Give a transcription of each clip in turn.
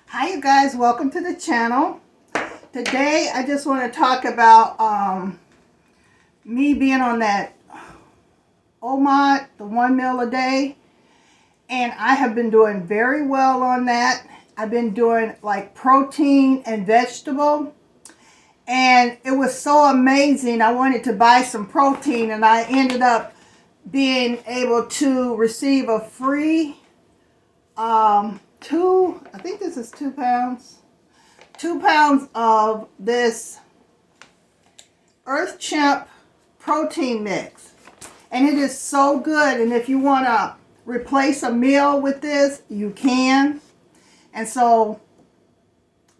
Hi you guys, welcome to the channel. Today I just want to talk about me being on that OMOD, the 1 meal a day, and I have been doing very well on that. I've been doing like protein and vegetable, and it was so amazing. I wanted to buy some protein, and I ended up being able to receive a free I think this is 2 pounds. 2 pounds of this EarthChimp protein mix. And it is so good. And if you want to replace a meal with this, you can. And so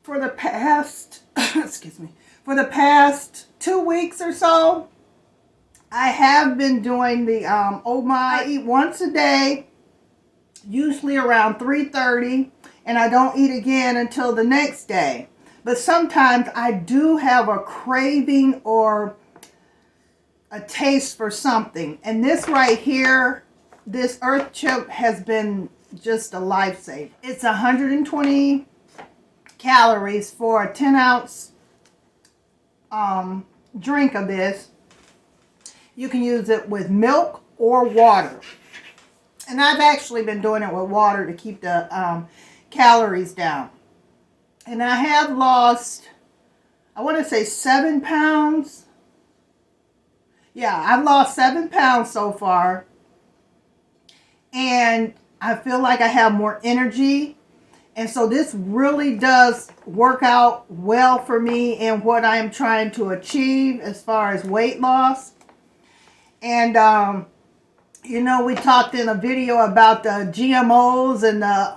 for the past, excuse me, for the past 2 weeks or so, I have been doing the OMOD. I eat once a day, usually around 3:30, and I don't eat again until the next day. But sometimes I do have a craving or a taste for something. And this right here, this EarthChimp has been just a lifesaver. It's 120 calories for a 10-ounce drink of this. You can use it with milk or water. And I've actually been doing it with water to keep the calories down. And I have lost, I want to say 7 pounds. Yeah, I've lost 7 pounds so far. And I feel like I have more energy. And so this really does work out well for me in what I am trying to achieve as far as weight loss. And you know, we talked in a video about the GMOs and the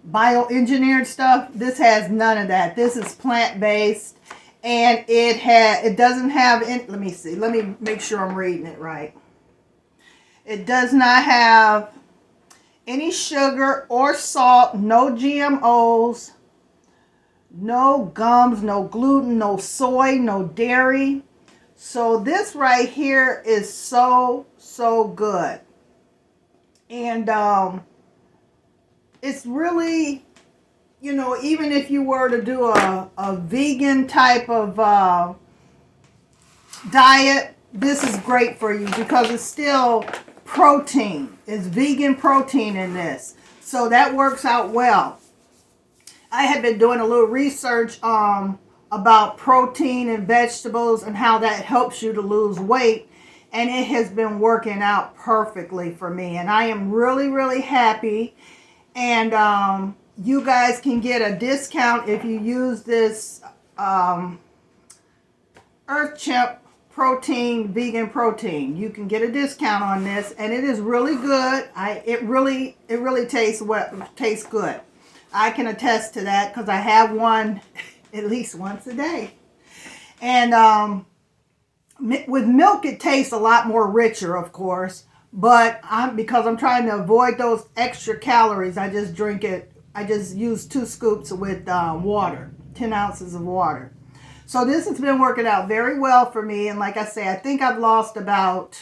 bioengineered stuff. This has none of that. This is plant-based, and it doesn't have any, let me see. Let me make sure I'm reading it right. It does not have any sugar or salt, no GMOs, no gums, no gluten, no soy, no dairy. So this right here is so good. And it's really, you know, even if you were to do a vegan type of diet, this is great for you because it's still protein. It's vegan protein in this. So that works out well. I had been doing a little research about protein and vegetables and how that helps you to lose weight. And it has been working out perfectly for me. And I am really happy. And you guys can get a discount if you use this EarthChimp protein, vegan protein. You can get a discount on this. And it is really good. It really tastes good. I can attest to that because I have one at least once a day. And with milk, it tastes a lot more richer, of course. But because I'm trying to avoid those extra calories, I just drink it. I just use 2 scoops with water, 10 ounces of water. So this has been working out very well for me. And like I say, I think I've lost about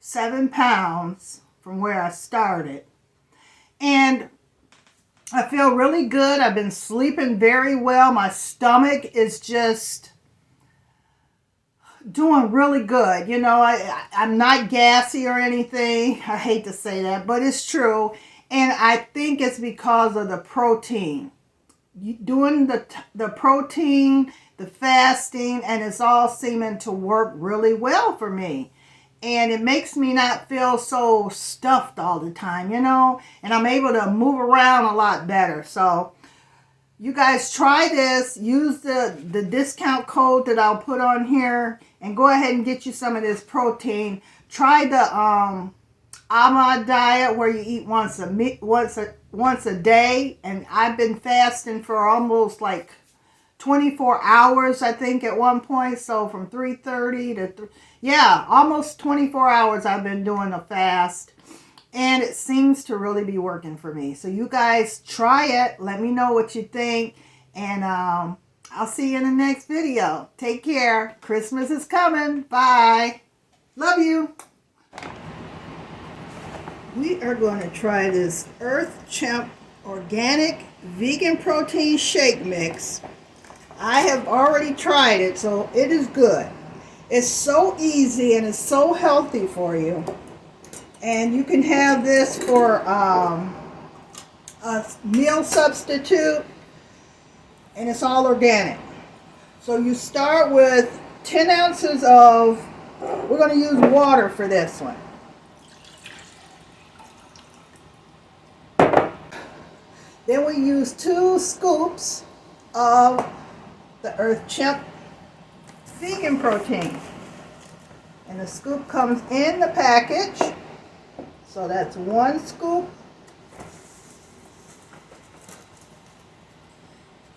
7 pounds from where I started. And I feel really good. I've been sleeping very well. My stomach is just doing really good. You know, I'm not gassy or anything. I hate to say that, but it's true. And I think it's because of the protein. Doing the protein, the fasting, and it's all seeming to work really well for me. And it makes me not feel so stuffed all the time, you know. And I'm able to move around a lot better. So you guys try this. Use the discount code that I'll put on here. And go ahead and get you some of this protein. Try the OMOD diet where you eat once a day. And I've been fasting for almost like 24 hours, I think, at one point. So from 3:30 to almost 24 hours I've been doing a fast. And it seems to really be working for me. So you guys try it. Let me know what you think. And I'll see you in the next video. Take care. Christmas is coming. Bye. Love you. We are going to try this EarthChimp organic vegan protein shake mix. I have already tried it, so it is good. It's so easy and it's so healthy for you. And you can have this for a meal substitute, and it's all organic. So you start with 10 ounces of, we're going to use water for this one. Then we use 2 scoops of the EarthChimp vegan protein. And the scoop comes in the package. So that's 1 scoop.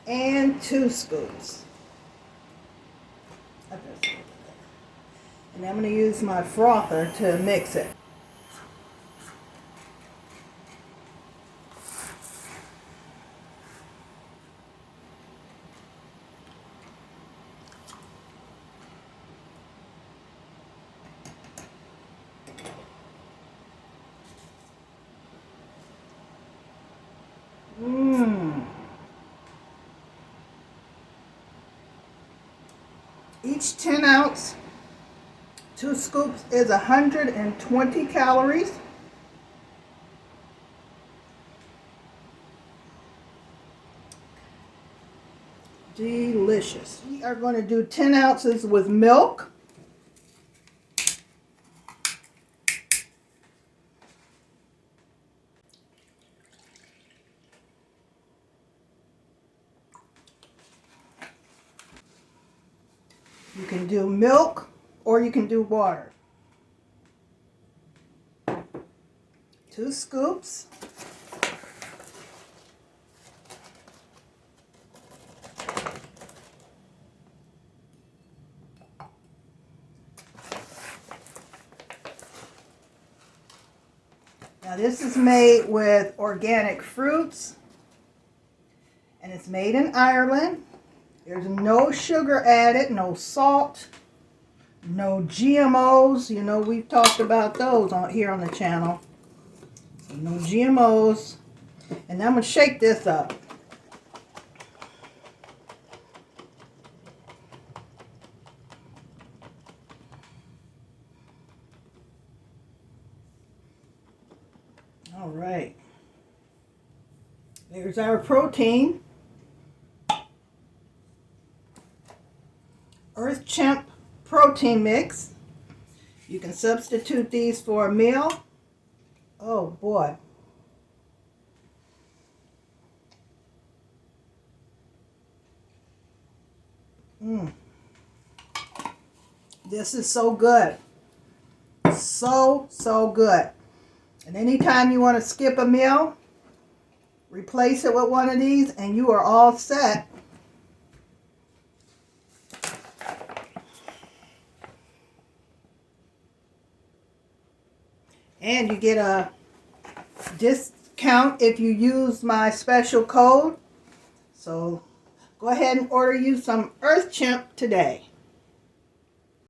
And 2 scoops. And I'm going to use my frother to mix it. Each 10 ounce, 2 scoops is 120 calories. Delicious. We are going to do 10 ounces with milk. You can do milk or you can do water. 2 scoops. Now this is made with organic fruits, and it's made in Ireland. There's no sugar added, no salt, no GMOs. You know, we've talked about those here on the channel. So no GMOs. And I'm going to shake this up. All right. There's our protein. EarthChimp protein mix. You can substitute these for a meal. Oh boy. This is so good. So good. And anytime you want to skip a meal, replace it with one of these and you are all set. And you get a discount if you use my special code. So go ahead and order you some EarthChimp today.